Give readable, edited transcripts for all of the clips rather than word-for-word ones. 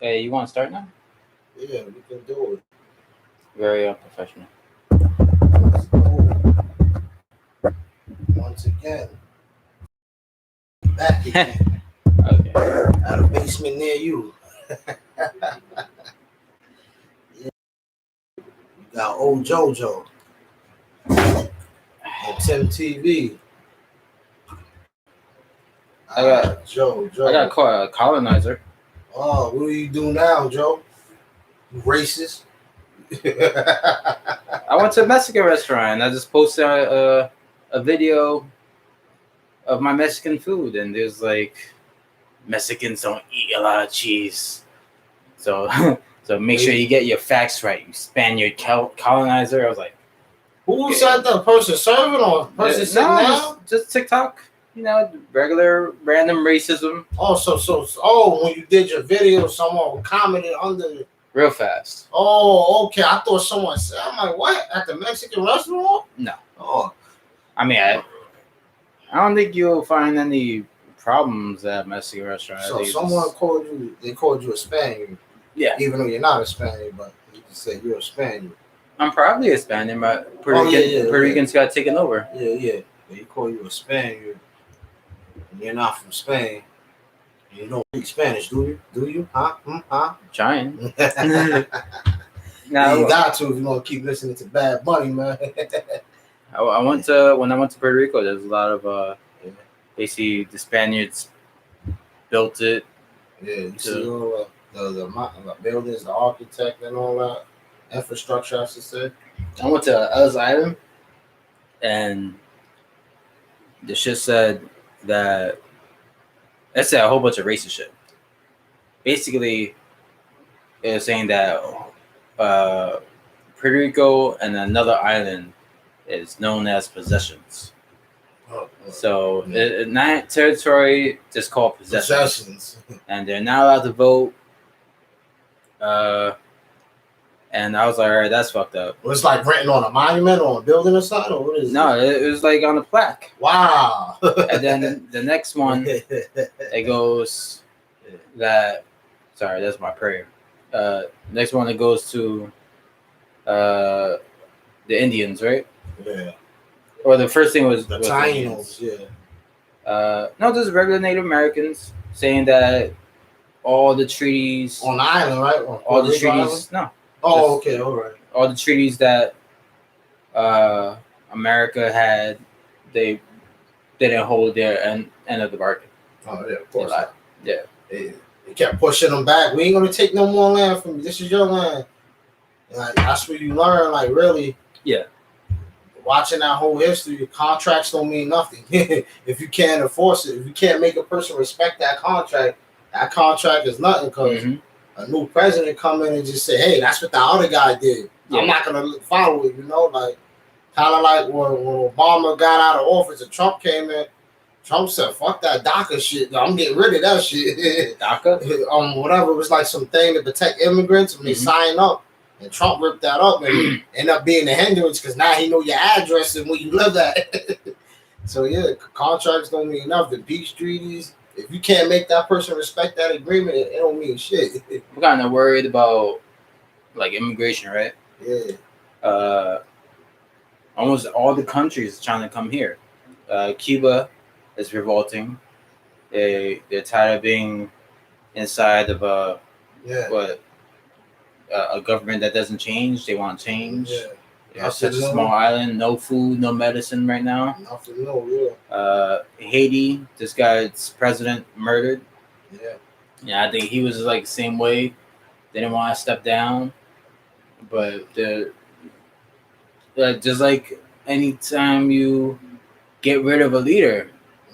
Hey, you want to start now? Yeah, we can do it. Very unprofessional. Let's go. Once again, back again Okay. at a basement near you. Yeah, you got old JoJo and Tim TV. I got Joe. I got caught a colonizer. Oh, what do you do now, Joe? You racist. I went to a Mexican restaurant. I just posted a video of my Mexican food, and there's like Mexicans don't eat a lot of cheese, so so make sure you get your facts right. You Spaniard colonizer. I was like, Who said that? Person serving or person sitting down? Just TikTok. You know, regular random racism. Oh, when you did your video, someone commented under it. Real fast. Oh, okay. I thought someone said, I'm like, what? At the Mexican restaurant? No. Oh. I mean, I don't think you'll find any problems at Mexican restaurant. So someone called you a Spaniard. Yeah. Even though you're not a Spaniard, but you can say you're a Spaniard. I'm probably a Spaniard, but Puerto Ricans got taken over. Yeah. They call you a Spaniard. And you're not from Spain. You don't speak Spanish, do you? Do you? Huh? Trying. Now you got to if you want to keep listening to Bad Bunny, man. when I went to Puerto Rico, there's a lot of basically the Spaniards built it. Yeah, you see all the buildings, the architect, and all that infrastructure. I should say. I went to Ellis Island, and the shit said that. It said a whole bunch of racist shit. Basically, it was saying that Puerto Rico and another island is known as possessions. So, not territory, just called possessions. And they're not allowed to vote. And I was like, all right, that's fucked up. Well, it's like written on a monument or a building or something? Or what is No, it was like on a plaque. Wow. And then the next one, it goes that, sorry, that's my prayer. Next one, it goes to the Indians, right? Yeah. Or the first thing was the Taínos, yeah. No, just regular Native Americans saying that all the treaties on the island, right? All the treaties, no. Oh, okay, all right. All the treaties that America had, they didn't hold their end of the bargain. Oh yeah, of course. They kept pushing them back. We ain't gonna take no more land from you. This is your land. Like that's where you learn, like really. Yeah. Watching that whole history, contracts don't mean nothing. If you can't enforce it, if you can't make a person respect that contract is nothing. Because a new president come in and just say, "Hey, that's what the other guy did. Yeah. I'm not gonna follow it." You know, like kind of like when Obama got out of office and Trump came in. Trump said, "Fuck that DACA shit. I'm getting rid of that shit." DACA? Whatever. It was like some thing to protect immigrants when they sign up. And Trump ripped that up and ended up being a hindrance because now he know your address and where you live at. So yeah, contracts don't mean nothing. Peace treaties. If you can't make that person respect that agreement, it don't mean shit. I'm kind of worried about like immigration, right? Yeah. Almost all the countries trying to come here. Cuba is revolting. They're tired of being inside of a government that doesn't change. They want change. Yeah. It's such a small island, no food, no medicine right now. Nothing, yeah. Haiti, this guy's president murdered. Yeah. Yeah, I think he was like the same way. They didn't want to step down. But just like anytime you get rid of a leader,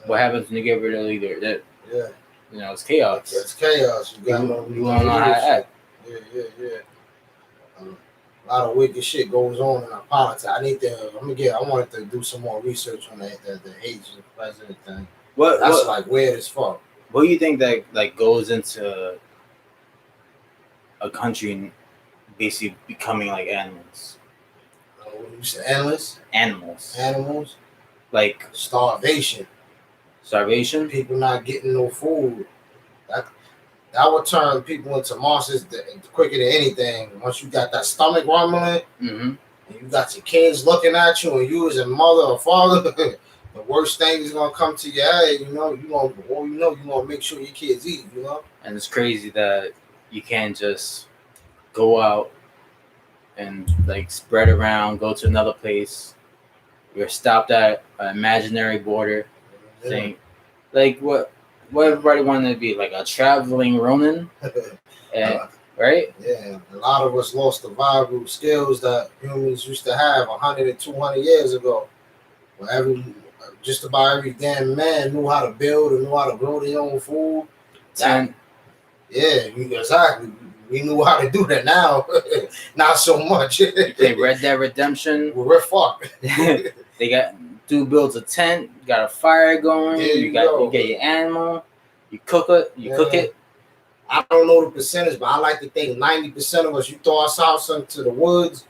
what happens when you get rid of a leader? It's chaos. It's chaos. You don't know how to act. Yeah. A lot of wicked shit goes on in our politics. I wanted to do some more research on the Haitian president thing. That's like weird as fuck. What do you think that like goes into a country basically becoming like animals? You said endless? Animals. Like starvation. Starvation? People not getting no food. that would turn people into monsters quicker than anything. Once you got that stomach rumbling, Mm-hmm. and you got your kids looking at you, and you as a mother or father, the worst thing is gonna come to your head. You gonna make sure your kids eat. And it's crazy that you can't just go out and like spread around, go to another place. You're stopped at an imaginary border thing. Like what everybody wanted to be, like a traveling Ronin, and right? Yeah, a lot of us lost the viable skills that humans used to have 100 and 200 years ago. Where just about every damn man knew how to build and knew how to grow their own food. Exactly. We knew how to do that now. Not so much. You play Red Dead Redemption. We're fucked. They got dude builds a tent, got a fire going, you get your animal, you cook it. I don't know the percentage, but I like to think 90% of us, you throw us out into the woods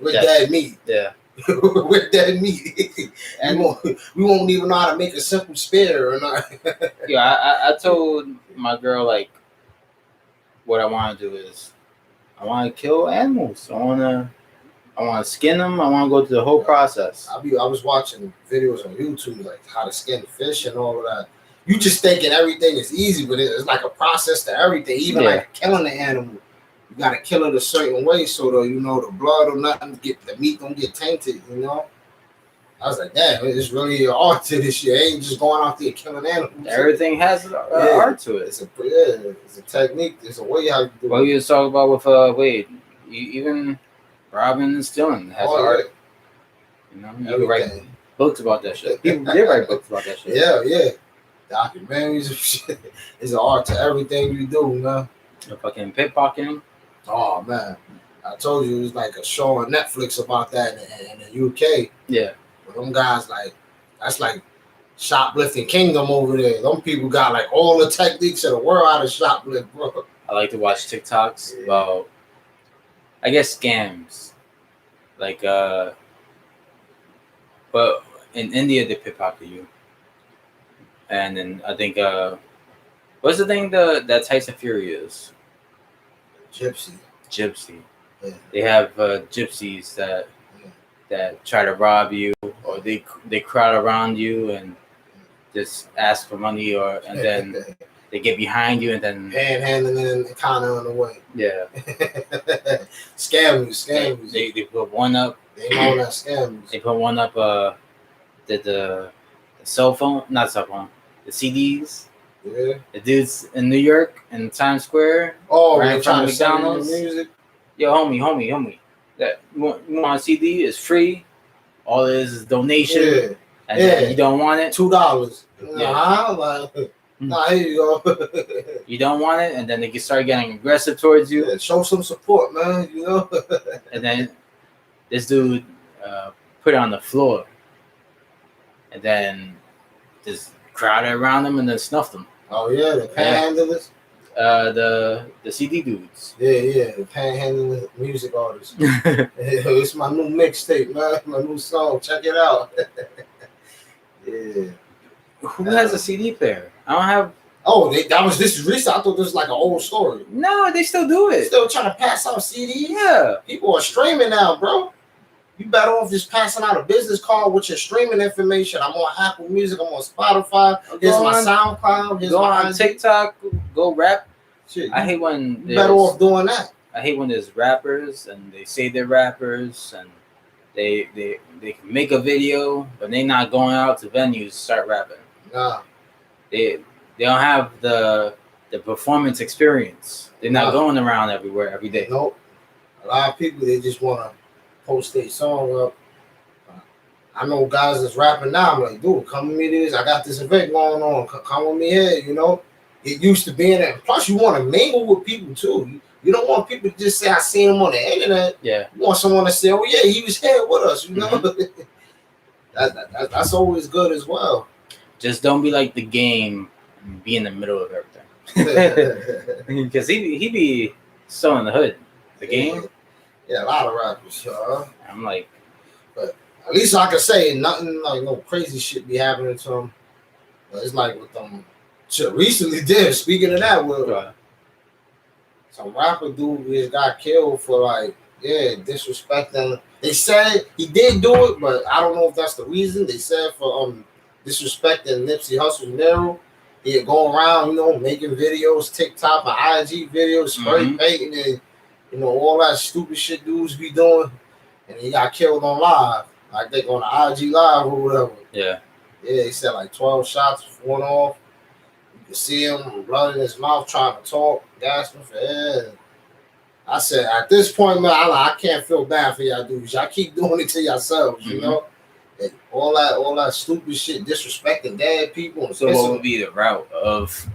with dead meat. Yeah. With dead meat. And we won't even know how to make a simple spear or not. Yeah, I told my girl, like, what I want to do is I want to kill animals. I want to skin them. I want to go through the whole process. I was watching videos on YouTube, like how to skin fish and all of that. You just thinking everything is easy, but it's like a process to everything. Even like killing the animal, you got to kill it a certain way so that the blood or nothing the meat don't get tainted. I was like, damn, it's really an art to this shit. It ain't just going out there killing animals. Everything has an art to it. It's a technique. It's a way how you do it. Well, you was talking about with Wade, even robbing and stealing has art. You can write books about that shit. People did write books about that shit. Yeah. Documentaries and shit. It's an art to everything you do, man. The fucking pickpocketing. Oh man, I told you it was like a show on Netflix about that in the UK. Yeah. Them guys that's like shoplifting kingdom over there. Them people got like all the techniques of the world how to shoplift, bro. I like to watch TikToks about, I guess, scams. Like, but in India they pickpocket you, and then I think what's the thing that Tyson Fury is? Gypsy. Yeah. They have gypsies that try to rob you, or they crowd around you and just ask for money, and then they get behind you and then panhandling and kind of on the way. Yeah. Scam you. They put one up. They know that scam you. They put one up. The cell phone, not cell phone, the CDs. Yeah. The dudes in New York in Times Square. Oh, right in front of McDonald's. McDonald's. Music. Yo, homie. That you want a CD? It's free. All it is donation. Yeah. And then you don't want it. $2. Yeah. Nah, here you go. You don't want it, and then they can start getting aggressive towards you. Yeah, show some support, man. And then this dude put it on the floor, and then just crowded around him and then snuffed him. Oh yeah, the panhandlers. The CD dudes. Yeah, the panhandling music artists. It's my new mixtape, man. My new song. Check it out. Yeah. Who has a CD player? I don't have. Oh, this is recent. I thought this was like an old story. No, they still do it. Still trying to pass out CDs. Yeah. People are streaming now, bro. You better off just passing out a business card with your streaming information. I'm on Apple Music. I'm on Spotify. Here's my SoundCloud. Here's go my on TikTok. Go rap. Shit, I hate when you better off doing that. I hate when there's rappers and they say they're rappers and they can make a video, but they're not going out to venues to start rapping. Nah. They don't have the performance experience. They're not going around everywhere every day. Nope. A lot of people, they just want to post their song up. I know guys that's rapping now. I'm like, dude, come with me to this. I got this event going on. Come with me here, It used to be in there. Plus, you want to mingle with people, too. You don't want people to just say, I seen him on the internet. Yeah. You want someone to say, oh, yeah, he was here with us, Mm-hmm. That's always good as well. Just don't be like the game and be in the middle of everything. Because he be so in the hood. The game? Yeah, a lot of rappers. I'm like. But at least I can say nothing like no crazy shit be happening to them. But it's like with them. Shit, recently did. Speaking of that, some rapper dude just got killed for like disrespecting. They said he did do it, but I don't know if that's the reason. They said for disrespecting Nipsey Hussle's mural. He'd go around, making videos, TikTok and IG videos, spray painting and all that stupid shit dudes be doing. And he got killed on live. I think on the IG live or whatever. Yeah. Yeah, he said like 12 shots went off. You could see him blood in his mouth trying to talk, gasping for air. I said, at this point, man, I can't feel bad for y'all dudes. Y'all keep doing it to yourselves, you know? And all that stupid shit, disrespecting dead people. And so what would be the route of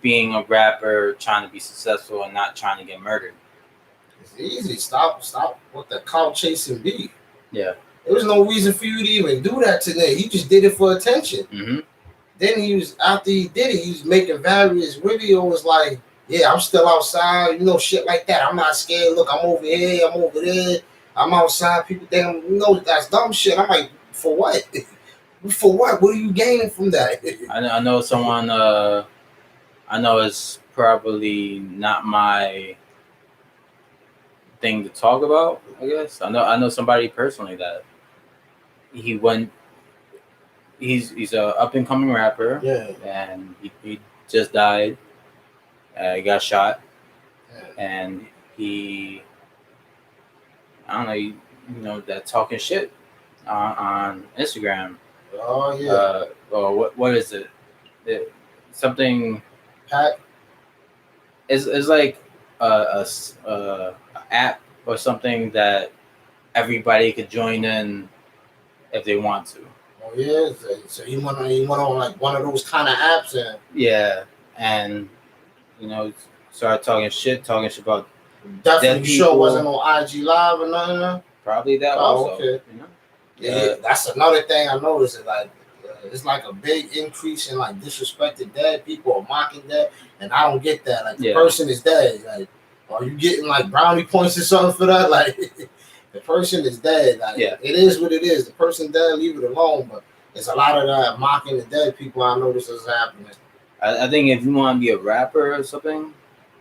being a rapper, trying to be successful and not trying to get murdered? It's easy. Stop with the clout chasing beat. Yeah. There was no reason for you to even do that today. He just did it for attention. Then after he did it, he was making various videos like, yeah, I'm still outside, shit like that. I'm not scared. Look, I'm over here, I'm over there. I'm outside. People think, that's dumb shit. I'm like, for what? For what? What are you gaining from that? I know someone, I know it's probably not my thing to talk about, I guess. I know somebody personally that he's a up and coming rapper. Yeah. And he just died. He got shot. Yeah. And I don't know, that talking shit on Instagram. Oh yeah. Or what is it? Something. Pat. It's like a app or something that everybody could join in if they want to. Oh yeah. So you went on like one of those kind of apps and. Yeah, and started talking shit about. Definitely sure wasn't on IG Live or nothing. Probably that also. Okay. Yeah, that's another thing I noticed. Is like it's like a big increase in like disrespected dead people or mocking dead, and I don't get that. Like the person is dead. Like, are you getting like brownie points or something for that? Like the person is dead. Like it is what it is. The person dead, leave it alone. But there's a lot of that mocking the dead people I notice is happening. I think if you want to be a rapper or something,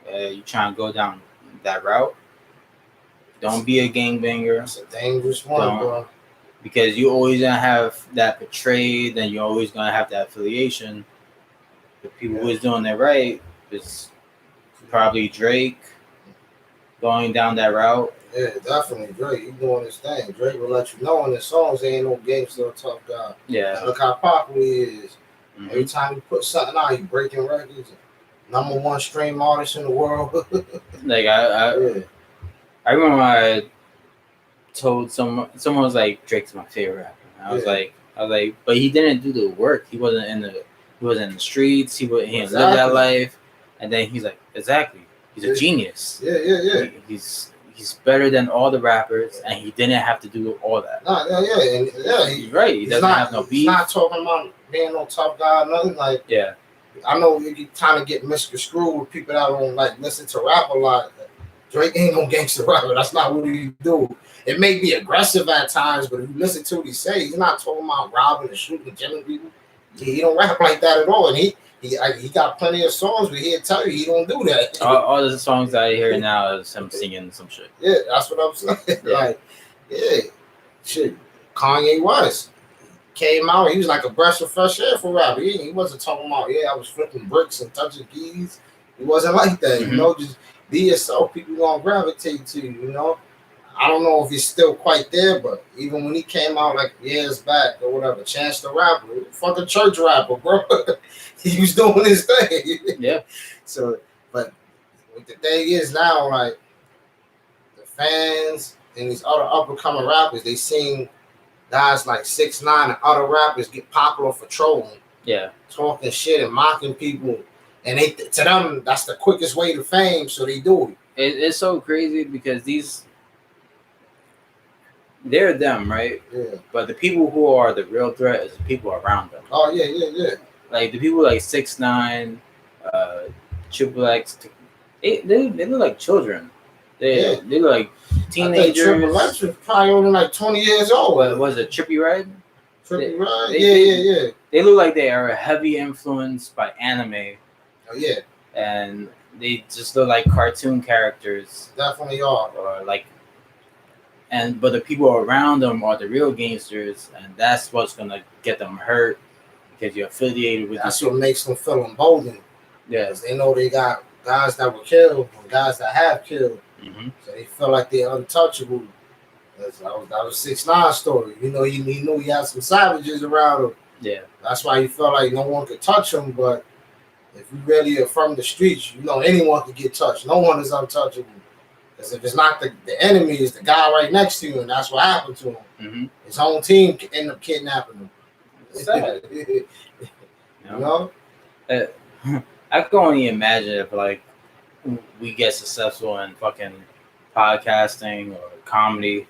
you try and go down that route. Don't be a gangbanger. It's a dangerous one, bro. Because you always gonna have that portrayed, and you're always gonna have that affiliation. The people who's doing it right is probably Drake going down that route. Yeah, definitely Drake. He's doing his thing. Drake will let you know in his songs he ain't no gangster or tough guy. Yeah. Look how popular he is. Every time he puts something out, he breaking records. #1 stream artist in the world. Like I remember I told someone was like, Drake's my favorite rapper. And I was like, but he didn't do the work. He wasn't in the streets. He didn't live that life. And then he's like, exactly. He's a genius. Yeah. He's better than all the rappers, and he didn't have to do all that. He's right. He doesn't have no beef. He's not talking about being no tough guy or nothing. Like, I know you kind of get misconstrued with people that don't like listen to rap a lot. Drake ain't no gangster rapper. That's not what he do. It may be aggressive at times, but if you listen to what he say, he's not talking about robbing and shooting and killing people. He don't rap like that at all. And he got plenty of songs, but he'll tell you he don't do that. All the songs I hear now is him singing some shit. Yeah, that's what I'm saying. Like, shit. Kanye West came out. He was like a breath of fresh air for rap. He wasn't talking about, I was flipping bricks and touching keys. He wasn't like that, just be yourself. People gonna gravitate to you, I don't know if he's still quite there, but even when he came out like years back or whatever, Chance the Rapper, fucking church rapper, bro. He was doing his thing. Yeah. So, but what the thing is now, like, the fans and these other up-and-coming rappers, they seen guys like 6ix9ine and other rappers get popular for trolling. Yeah. Talking shit and mocking people. And to them, that's the quickest way to fame, so they do it. It's so crazy because they're them, right? Yeah. But the people who are the real threat is the people around them. Oh, yeah. Like the people like 6ix9ine, Triple X, they look like children. They look like teenagers. Triple X was probably only like 20 years old. What was it, Trippie Redd? Trippie Redd? Yeah. They look like they are heavy influenced by anime. Oh, yeah. And they just look like cartoon characters, Definitely are. or like, but the people around them are the real gangsters, and that's what's gonna get them hurt because you're affiliated with. That's what makes them feel emboldened. Yeah, Because they know they got guys that were killed and guys that have killed, so they feel like they're untouchable. That was 6ix9ine story. You know, he knew he had some savages around him. Yeah, that's why he felt like no one could touch him. But if you really are from the streets, you know anyone can get touched. No one is untouchable. Because if it's not the enemy, it's the guy right next to you, and that's what happened to him. His own team ended up kidnapping him. It's sad. You know? I can only imagine if like we get successful in fucking podcasting or comedy,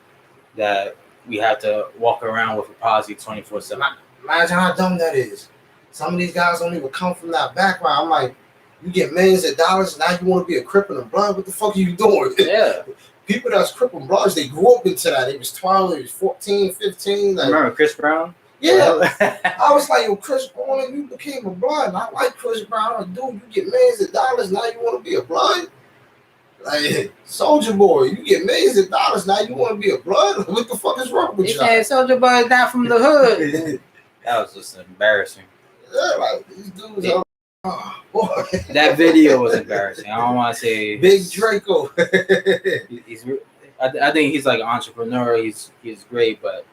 that we have to walk around with a posse 24/7. Imagine how dumb that is. Some of these guys don't even come from that background. I'm like, you get millions of dollars, and now you want to be a Crip and a Blood? What the fuck are you doing? Yeah. People that's Crip and Bloods, they grew up into that. They was 12, they was 14, 15. Like, remember Chris Brown? Yeah. I was like, yo, Chris Brown, you became a Blood. And I like Chris Brown. Dude, you get millions of dollars, now you want to be a Blood? Like, Soldier Boy, you get millions of dollars, now you want to be a Blood? What the fuck is wrong with you? Yeah, Soldier Boy is not from the hood. That was just embarrassing. Yeah, like, these dudes are... Oh, boy. That video was embarrassing. I don't want to say Big Draco. I think he's like an entrepreneur. He's great, but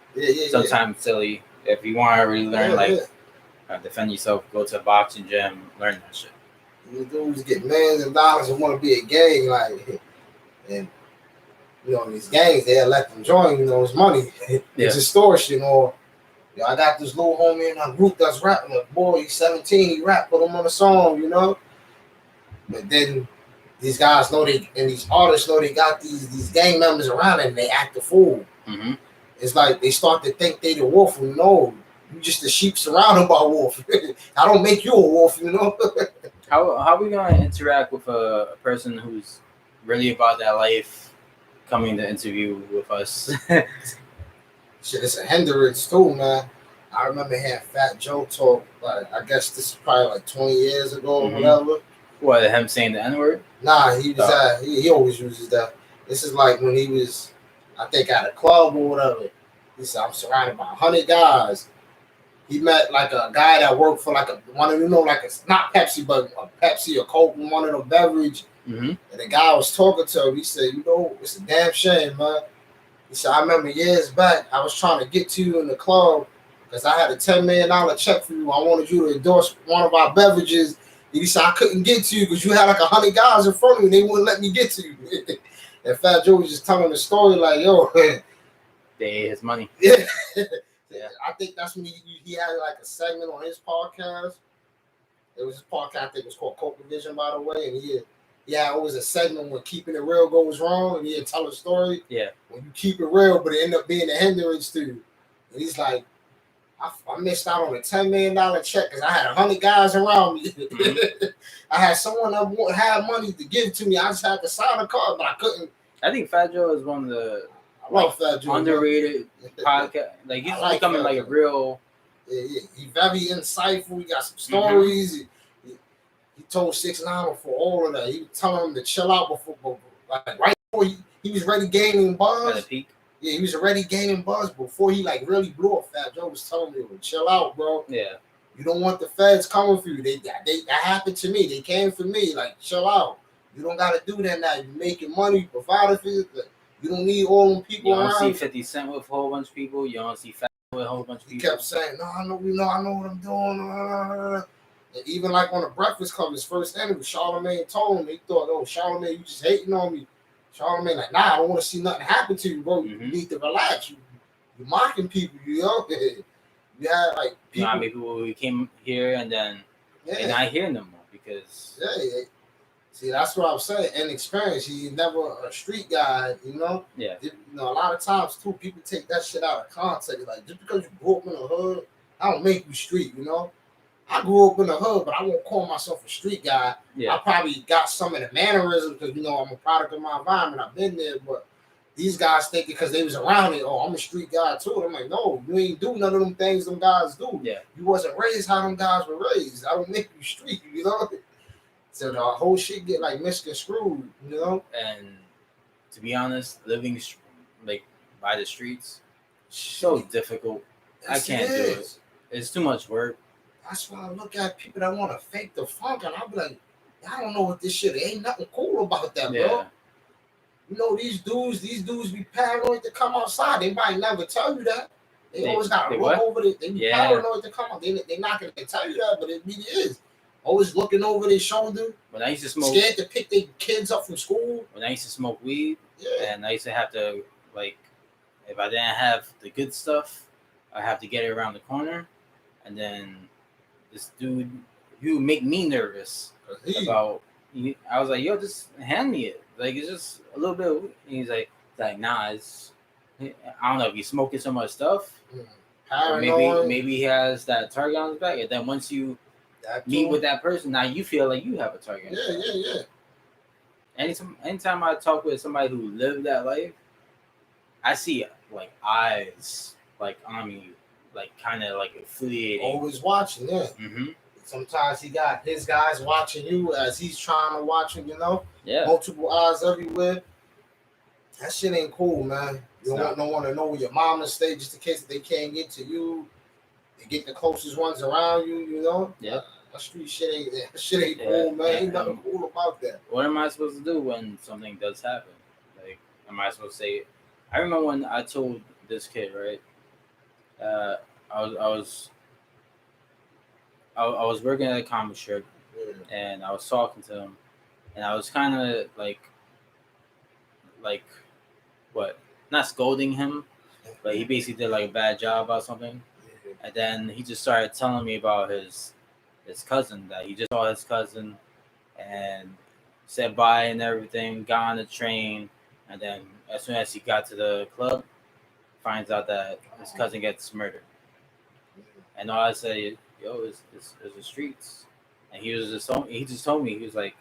sometimes silly. If you want to really learn, defend yourself, go to a boxing gym, learn that shit. These dudes get millions of dollars and want to be a gang, like, and you know these gangs, they'll let them join. You know, it's money, it's extortion, or I got this little homie in our group that's rapping. Like, boy, he's 17, he rap, put him on a song, you know. But then these guys know and these artists know they got these gang members around them, and they act a fool. It's like they start to think they the wolf, and no, you just the sheep surrounded by wolf. I don't make you a wolf, you know. How are we gonna interact with a person who's really about that life coming to interview with us? Shit, it's a hindrance too, man. I remember hearing Fat Joe talk, like, I guess this is probably like 20 years ago or whatever. What, him saying the N-word? Nah, he was he always uses that. This is like when he was, I think, at a club or whatever. He said, I'm surrounded by 100 guys. He met like a guy that worked for like not Pepsi, but a Pepsi or Coke, one of them beverage. And the guy was talking to him. He said, you know, it's a damn shame, man. He said, I remember years back, I was trying to get to you in the club because I had a $10 million check for you. I wanted you to endorse one of our beverages. And he said, I couldn't get to you because you had like 100 guys in front of you and they wouldn't let me get to you. And Fat Joe was just telling the story like, yo. They ate his money. Yeah. I think that's when he had like a segment on his podcast. It was his podcast, I think it was called Coke Division, by the way. And he had always a segment when keeping it real goes wrong, and he'd tell a story. Yeah. When you keep it real, but it ended up being a hindrance to you. And he's like, I missed out on a $10 million check because I had 100 guys around me. I had someone that had money to give to me. I just had to sign a card, but I couldn't. I think Fat Joe is one of the Fat Joe, underrated podcast. Like, he's becoming like a real. Yeah. He's very insightful. He got some stories. He told 6ix9ine before all of that. He was telling him to chill out before like right before he was already gaining buzz. At a peak. Yeah, he was already gaining buzz before he like really blew up. Fat Joe was telling me to chill out, bro. Yeah. You don't want the feds coming for you. That happened to me. They came for me. Like, chill out. You don't gotta do that now. You're making money, you providing for you. You don't need all them people around. You don't see 50 Cent with a whole bunch of people. You don't see Fat with a whole bunch of people. He kept saying, no, I know what I'm doing. And even like on the Breakfast Club, his first interview, Charlamagne told him, he thought, oh, Charlamagne, you just hating on me. Charlamagne, like, nah, I don't want to see nothing happen to you, bro. You need to relax. You're mocking people, you know? You had like people. You know, people who came here and then they're not here no more because. Yeah. See, that's what I was saying. Inexperience. He's never a street guy, you know? Yeah. You know, a lot of times, too, people take that shit out of context. Like, just because you grew up in the hood, I don't make you street, you know? I grew up in the hood, but I won't call myself a street guy. Yeah. I probably got some of the mannerisms because, you know, I'm a product of my environment. I've been there, but these guys think because they was around it, oh, I'm a street guy, too. I'm like, no, you ain't do none of them things them guys do. Yeah. You wasn't raised how them guys were raised. I don't make you street, you know? So the whole shit get like misconstrued, you know. And to be honest, living like by the streets so difficult. Yes, I can't do it. It's too much work. That's why I look at people that want to fake the funk, and I'm like, I don't know what this shit. Ain't nothing cool about that, bro. You know, these dudes be paranoid to come outside. They might never tell you that. They always gotta look over it. They be paranoid to come out. They not gonna tell you that, but it really is. Always looking over their shoulder. When I used to smoke, scared to pick their kids up from school. When I used to smoke weed, and I used to have to, like, if I didn't have the good stuff, I have to get it around the corner, and then this dude, he would make me nervous about. I was like, yo, just hand me it. Like, it's just a little bit. And he's like, nah, it's. I don't know if he's smoking so much stuff. Or maybe he has that target on his back, and then once you meet with that person, now you feel like you have a target. Yeah. Anytime I talk with somebody who lived that life, I see like eyes like on me, like kind of like affiliating. Always watching, yeah. Mm-hmm. Sometimes he got his guys watching you as he's trying to watch him, you know? Yeah. Multiple eyes everywhere. That shit ain't cool, man. You don't want no one to know where your mama stay just in case they can't get to you. They get the closest ones around you, you know? Yeah. That street shit ain't cool, man. Ain't nothing cool about that. What am I supposed to do when something does happen? Like, am I supposed to say? I remember when I told this kid, right? I was working at a comic strip, and I was talking to him, and I was kind of like what? Not scolding him, but he basically did like a bad job about something, and then he just started telling me about his cousin, that he just saw his cousin and said bye and everything, got on the train, and then as soon as he got to the club, finds out that his cousin gets murdered. And all I said, yo, it's the streets. And he just told me, he was like,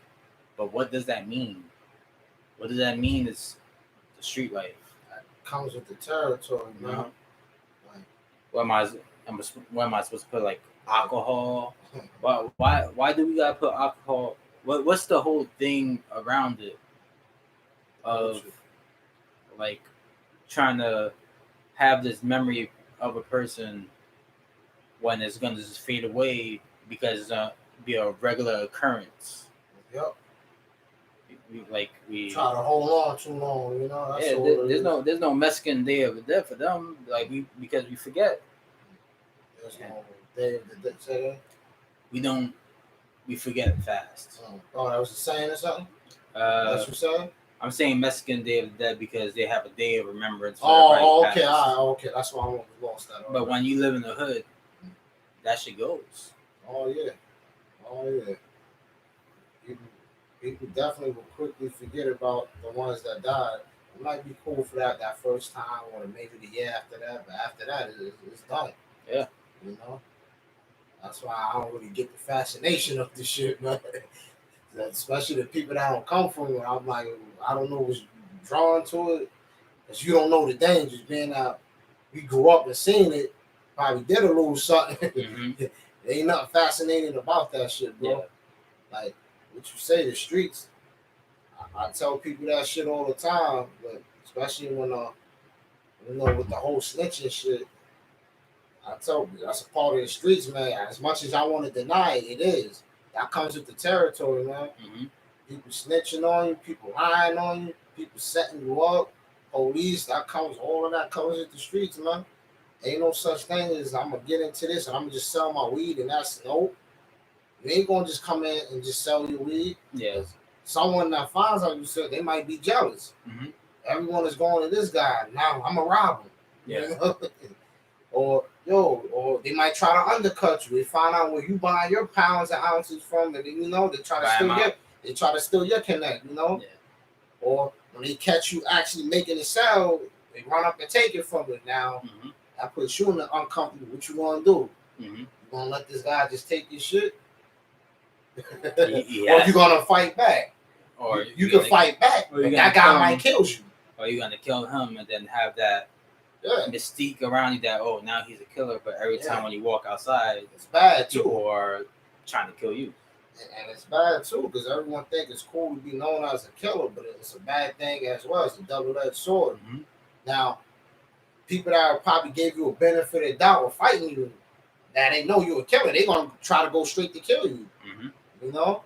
but what does that mean? What does that mean? It's the street life. That comes with the territory, man. You know? What am I supposed to put, like, alcohol? Why do we gotta put alcohol? What's the whole thing around it of like trying to have this memory of a person when it's gonna just fade away because it's gonna be a regular occurrence? Yep. We try to hold on too long, you know. That's there's no Mexican Day of the Dead for them, because we forget. There's no Day of the Dead. We forget fast. Oh, that was a saying or something? That's what you're saying? I'm saying Mexican Day of the Dead because they have a day of remembrance. Okay, all right, okay. That's why I lost that. But when you live in the hood, that shit goes. Oh yeah. People definitely will quickly forget about the ones that died. It might be cool for that first time or maybe the year after that, but after that, it's done. Yeah. You know? That's why I don't really get the fascination of this shit, man. Especially the people that don't come from it. I'm like, I don't know what's drawn to it. Because you don't know the dangers. Being out, we grew up and seen it, probably did a little something. Mm-hmm. There ain't nothing fascinating about that shit, bro. Yeah. Like, what you say, the streets. I tell people that shit all the time, but especially when, with the whole snitching shit, I tell you, that's a part of the streets, man. As much as I want to deny it, it is. That comes with the territory, man. Mm-hmm. People snitching on you, people lying on you, people setting you up, police, all of that comes with the streets, man. Ain't no such thing as I'm going to get into this and I'm going to just sell my weed and that's nope. You ain't going to just come in and just sell your weed. Yeah. Someone that finds out you said, they might be jealous. Mm-hmm. Everyone is going to this guy. Now I'm going to rob him. Yeah. You know? Or they might try to undercut you. They find out where you buy your pounds and ounces from, and they try to steal your connect, you know? Yeah. Or when they catch you actually making it sell, they run up and take it from you. Now, that puts you in the uncomfortable. What you want to do? Mm-hmm. You gonna let this guy just take your shit? Or you gonna fight back? Or you can fight back, but that guy might kill you. Or you're gonna kill him and then have that mystique around you that now he's a killer, but every time when you walk outside, it's bad too. People are trying to kill you. And it's bad too because everyone think it's cool to be known as a killer, but it's a bad thing as well. It's a double-edged sword. Mm-hmm. Now, people that probably gave you a benefit of doubt or fighting you, that they know you're a killer, they're gonna try to go straight to kill you. Mm-hmm. You know,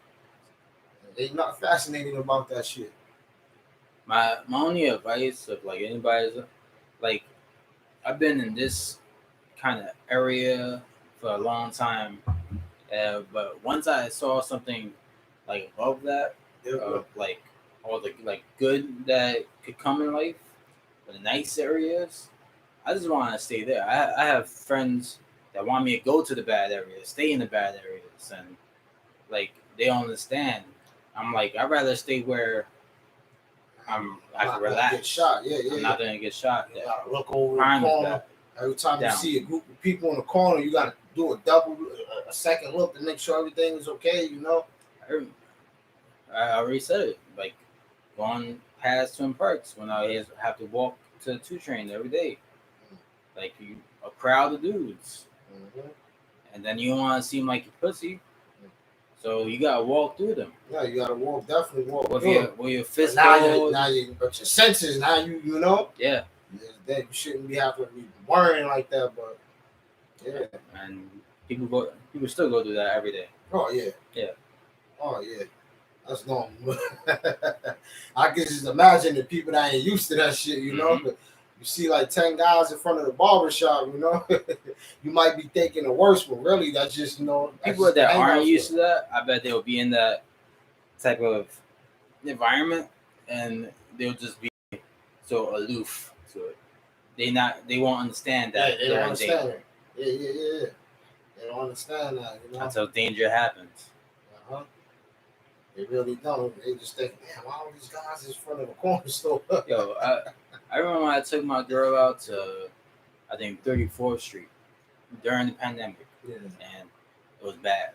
they not fascinated about that shit. My only advice of like anybody's like I've been in this kind of area for a long time, but once I saw something like above that, like all the like good that could come in life, the nice areas, I just want to stay there. I have friends that want me to go to the bad areas, stay in the bad areas, and like they don't understand. I'm like I'd rather stay where I can relax. Get shot. Yeah, I'm not gonna get shot. You gotta look over Crime the is corner. bad. Every time Down. you see a group of people in the corner, you gotta do a second look to make sure everything is okay. You know. I already said it. Like going past Twin Parks when I have to walk to the 2 train every day. Like a crowd of dudes, and then you don't want to seem like a pussy, so you gotta walk through them. Yeah, you gotta definitely walk. With your fist. But your senses now you know. Yeah. That you shouldn't be having to be worrying like that, but yeah. And people still go through that every day. Oh yeah. Yeah. Oh yeah. That's normal. I can just imagine the people that ain't used to that shit, you know. But you see like 10 guys in front of the barbershop, you know. You might be thinking the worst, but really that's just, you know, people that aren't used to that, I bet they'll be in that type of environment and they'll just be so aloof to it. They won't understand that. Yeah, they don't understand it. Yeah. They don't understand that, you know. Until danger happens. Uh-huh. They really don't. They just think, man, why all these guys in front of the corner store? Yo, I remember when I took my girl out to, I think 34th Street during the pandemic, and it was bad.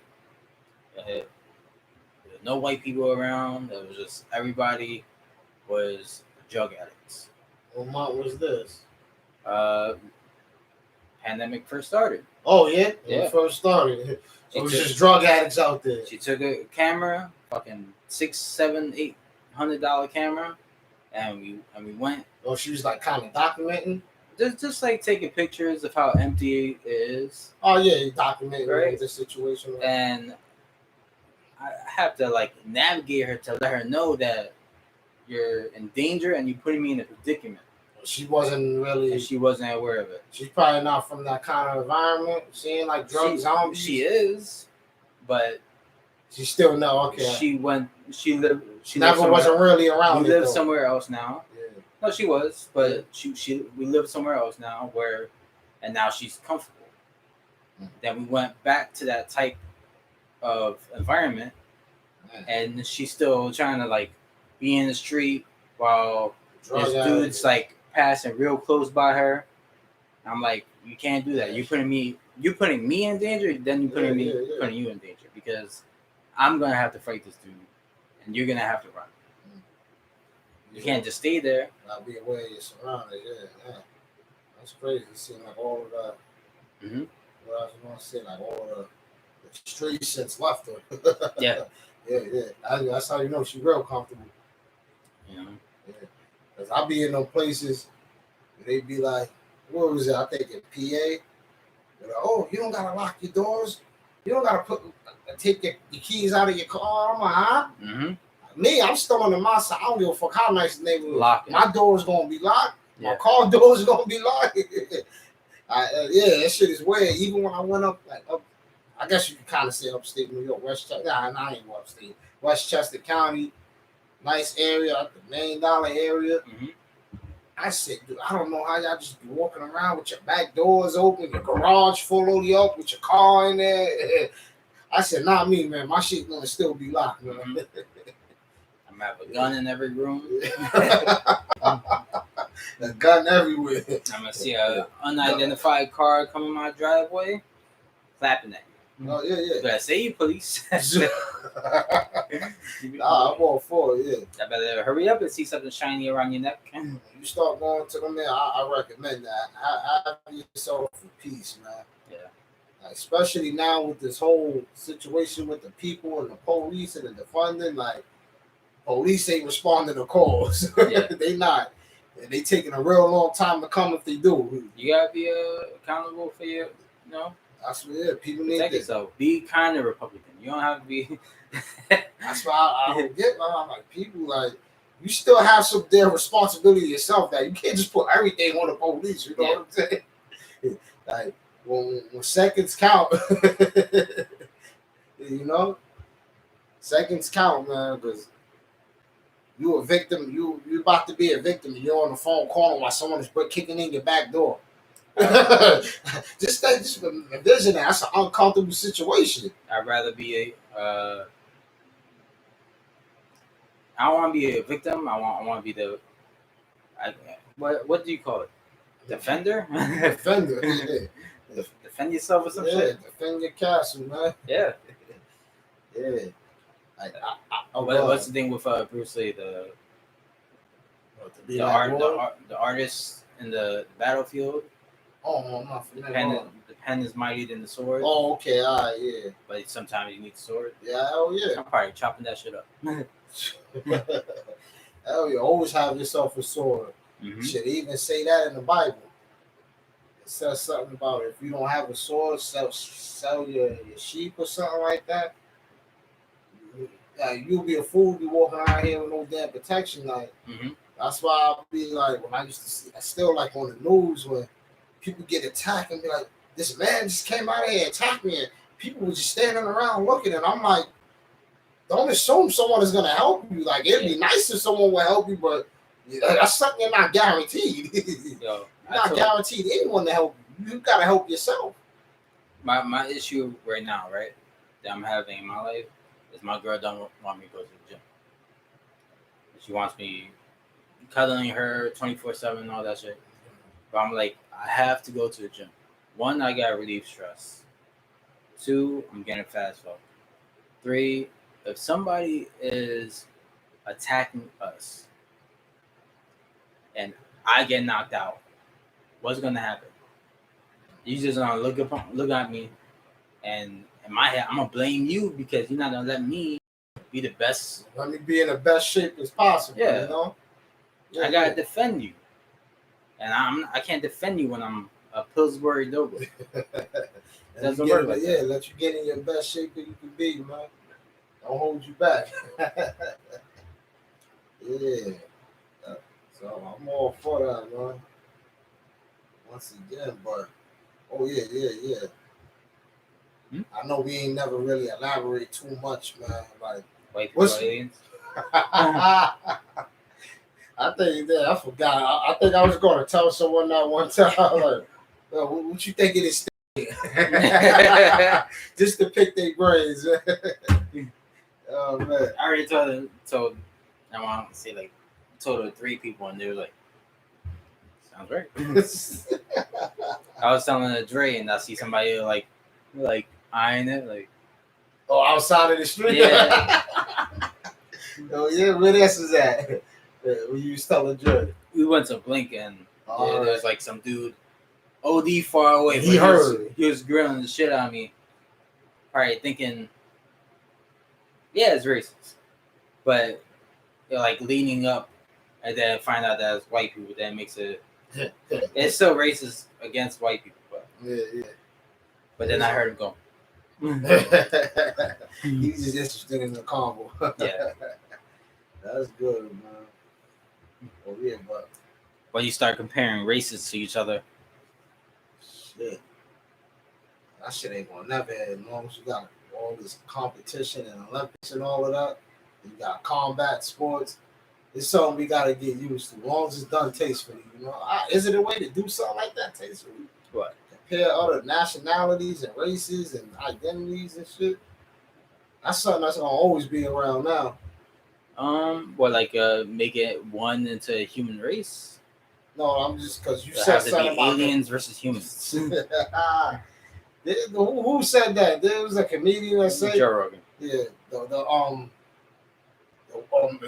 There was no white people around. It was just everybody was drug addicts. What month was this? Pandemic first started. Oh yeah, yeah. When it first started. So it was just drug addicts out there. She took a camera, fucking $600, $700, $800 camera, and we went. Oh, she was like kind of documenting. Just like taking pictures of how empty it is. Oh yeah, you documenting right? the situation. Right? And I have to like navigate her to let her know that you're in danger and you're putting me in a predicament. She wasn't really. And she wasn't aware of it. She's probably not from that kind of environment. She ain't like drug zombies. She is, but she still know. Okay. She lived. She never wasn't really around. We live somewhere else now. Yeah. No, she was, but we live somewhere else now and now she's comfortable. Then we went back to that type of environment, and she's still trying to like be in the street while there's dudes like passing real close by her. I'm like, you can't do that. You're putting me in danger. Then you're putting you in danger because I'm gonna have to fight this dude, and you're gonna have to run. You can't just stay there. Not be aware of your surroundings. Yeah. That's crazy. Seeing like all of that. What I was gonna say, like all of the street since left her. Yeah. That's how you know she's real comfortable. You know. Yeah. Cause I be in those places where they be like, what was it? I think in PA. They're like, oh, you don't gotta lock your doors. You don't gotta take your keys out of your car. I'm like, huh? Me, I'm still under my side. I don't give a fuck how nice the neighborhood is. My door's gonna be locked. Yeah. My car door's gonna be locked. That shit is weird. Even when I went up, I guess you could kind of say upstate New York, Westchester. Nah, I ain't upstate. Westchester County, nice area, the $1 million area. I said, dude, I don't know how y'all just be walking around with your back doors open, your garage fully up with your car in there. I said, not me, man. My shit gonna still be locked, man. I'm gonna have a gun in every room. A gun everywhere. I'm gonna see an unidentified car coming my driveway, clapping at you. Oh yeah. Better say you police. I'm all for it. Yeah. I better hurry up and see something shiny around your neck. You start going to them there. I recommend that. Have yourself for peace, man. Yeah. Like, especially now with this whole situation with the people and the police and the defunding, like police ain't responding to calls. Yeah. They not. And they taking a real long time to come if they do. You gotta be accountable for your, That's what it is. People need protect to. yourself. Be kind of Republican. You don't have to be. That's why I don't get, man. I'm like, people, like, you still have some damn responsibility yourself that you can't just put everything on the police. You know what I'm saying? Like, when seconds count, you know, seconds count, man, because you a victim. You about to be a victim. You're on the phone calling while someone is kicking in your back door. Just envision that. That's an uncomfortable situation. I'd rather be I don't want to be a victim. I want to be what do you call it? Defender? Defender. Yeah. Defend yourself or some shit. Defend your castle, man. Yeah. Yeah. What's the thing with Bruce Lee? The artist in the battlefield. Oh, I'm not familiar. The pen is mightier than the sword. Oh, okay, all right, yeah. But sometimes you need the sword. Yeah, hell yeah. I'm probably chopping that shit up. Hell yeah, always have yourself a sword. Mm-hmm. Should even say that in the Bible. It says something about if you don't have a sword, sell your sheep or something like that. You'll be a fool to be walking around here with no damn protection. Like, that's why I'll be like, when I used to see, I still like on the news when people get attacked and be like, this man just came out of here and attacked me, and people were just standing around looking, and I'm like, don't assume someone is gonna help you. Like, it'd be nice if someone would help you, but that's something you're not guaranteed. You're not guaranteed anyone to help you. You gotta help yourself. My issue right now, right, that I'm having in my life is my girl don't want me to go to the gym. She wants me cuddling her 24/7 and all that shit. But I'm like, I have to go to the gym. 1, I gotta relieve stress. 2, I'm getting fat as fuck. 3, if somebody is attacking us and I get knocked out, what's gonna happen? You just gonna look at me, and in my head, I'm gonna blame you because you're not gonna let me be the best. Let me be in the best shape as possible. Yeah. You know? I gotta defend you, and I can't defend you when I'm a Pillsbury Doughboy. Doesn't work like that. Let you get in your best shape that you can be, man. Don't hold you back. Yeah. So I'm all for that, man. Once again, but yeah. I know we ain't never really elaborate too much, man. Like, white people aliens. I think that I forgot. I think I was going to tell someone that one time. Like, what you think of this thing? Just to pick their brains. Oh man! I already told. I want to say told her 3 people, and they were like, "Sounds right." I was telling Dre, and I see somebody like eyeing it, like, outside of the street. Yeah. Oh yeah, where this is at? When you was telling Dre, we went to Blink, and there's like some dude, OD far away. He heard. He was grilling the shit out of me, probably thinking, yeah, it's racist, but like leaning up, and then find out that it's white people. That makes it. It's still racist against white people, but yeah. But then I heard him go. He's just interested in the combo. Yeah, that's good, man. Oh yeah, but when you start comparing races to each other, shit, that shit ain't gonna never end. As long as you got all this competition and Olympics and all of that, you got combat sports. It's something we gotta get used to. As long as it's done tastefully, you know. Is it a way to do something like that tastefully? what? Compare other nationalities and races and identities and shit. That's something that's gonna always be around now. Make it one into a human race? No, I'm just because you said something about aliens versus humans. Who said that? There was a comedian that said, Joe Rogan. Yeah, the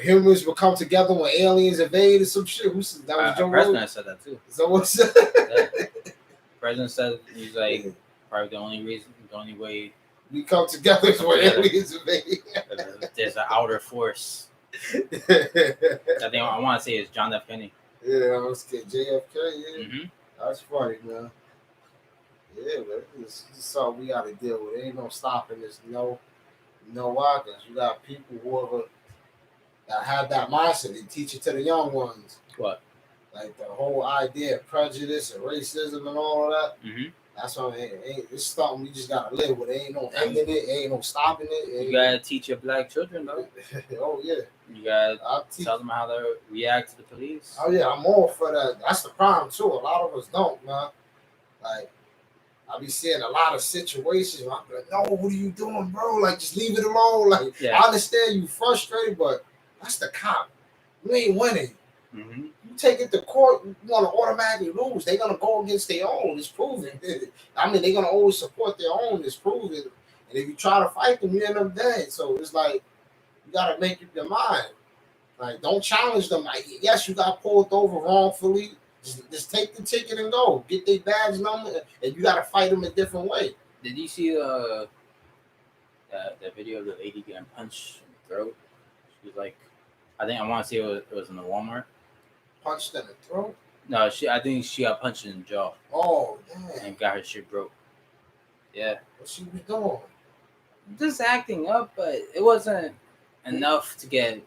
humans will come together when aliens invade or some shit. Who said that? Was Joe President Rogan? said that too. So what's that? The president said he's like, probably the only reason, the only way we come together is when aliens invade. there's an outer force. I think I want to say it's John F. Kennedy. Yeah, I was kidding. JFK, yeah. Mm-hmm. That's funny, man. Yeah, man. This is something we got to deal with. Ain't no stopping this. No why? Because you got people that have that mindset. They teach it to the young ones. What? Like the whole idea of prejudice and racism and all of that. Mm-hmm. That's why it's something we just got to live with. Ain't no ending it. Ain't no stopping it. You got to teach your black children, though. Oh, yeah. You got to tell them how to react to the police. Oh, yeah. I'm all for that. That's the problem, too. A lot of us don't, man. Like, I be seeing a lot of situations where I'm like, no, what are you doing, bro? Like, just leave it alone. Like, Yeah. I understand you frustrated, but that's the cop. You ain't winning. Mm-hmm. You take it to court, you want to automatically lose. They're going to go against their own. It's proven. I mean, they're going to always support their own. It's proven. And if you try to fight them, you end up dead. So it's like, you got to make up your mind. Like, don't challenge them. Like, yes, you got pulled over wrongfully. Just take the ticket and go. Get their badge number, and you got to fight them a different way. Did you see the video of the lady getting punched in the throat? She was like, I want to say it was in the Walmart. Punched in the throat? No, I think she got punched in the jaw. Oh, damn. And got her shit broke. Yeah. What she was doing? Just acting up, but it wasn't enough to get.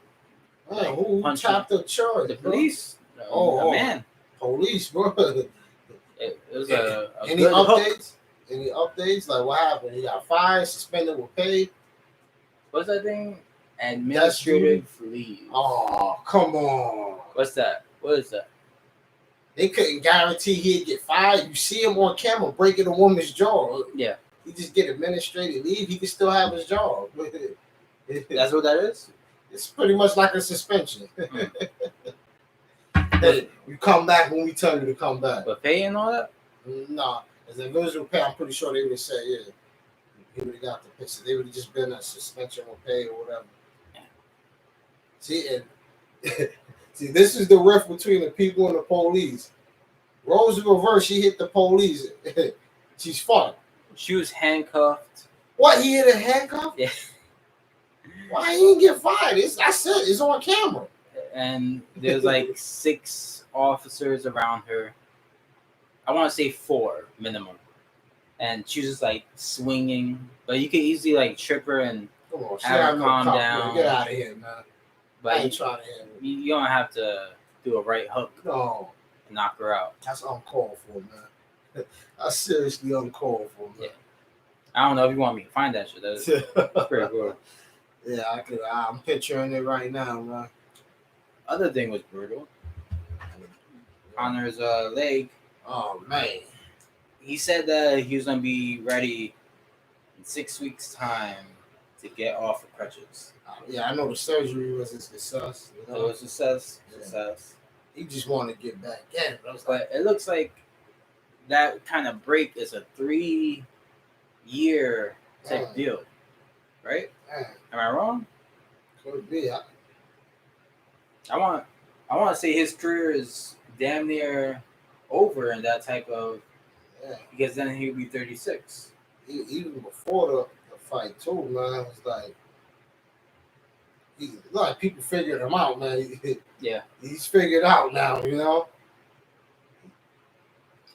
Man, who chopped the charge? The police. Oh, man. Police, bro. It was a any good updates? Hook. Any updates? Like what happened? He got fired, suspended with pay. What's that thing? Administrative leave. Oh, come on. What's that? What is that? They couldn't guarantee he'd get fired. You see him on camera breaking a woman's jaw. Yeah. He just get administrative leave. He can still have his job. That's what that is? It's pretty much like a suspension. Mm. Hey, you come back when we tell you to come back. But pay and all that? Nah. As a visual pay, I'm pretty sure they would have said, yeah. He would have got the picture. They would have just been a suspension with pay or whatever. See, and see, this is the rift between the people and the police. Rose reverse, she hit the police. She's fun. She was handcuffed. What? He hit a handcuff? Yeah. Why he didn't get fired? I said it's on camera. And there's like 6 officers around her. I want to say 4 minimum. And she's just like swinging, but you could easily like trip her and Come on, have her calm down. Get out of here, man. But I ain't trying to hear it. you don't have to do a right hook No, and knock her out. that's uncalled for, man. That's seriously uncalled for, man. Yeah. I don't know if you want me to find that shit. That's pretty cool. Yeah, I'm picturing it right now, man. Other thing was brutal. Connor's leg. Oh man. He said that he was gonna be ready in 6 weeks' time to get off of crutches. Yeah, I know the surgery was a success. You know? So it's success. Yeah. Success. He just wanted to get back in. But it looks like that kind of break is a 3-year type deal, right? Am I wrong? Could be. I want to say his career is damn near over in that type of. Yeah. Because then he'll be 36. Even before the fight too, man. It's like people figured him out, man. Yeah. He's figured out now, you know.